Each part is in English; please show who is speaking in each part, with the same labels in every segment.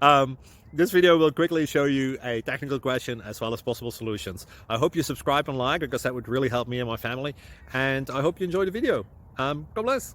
Speaker 1: um, this video will quickly show you a technical question as well as possible solutions. I hope you subscribe and like, because that would really help me and my family. And I hope you enjoy the video. God bless.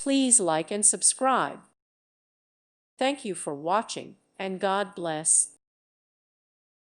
Speaker 2: Please like and subscribe. Thank you for watching, and God bless.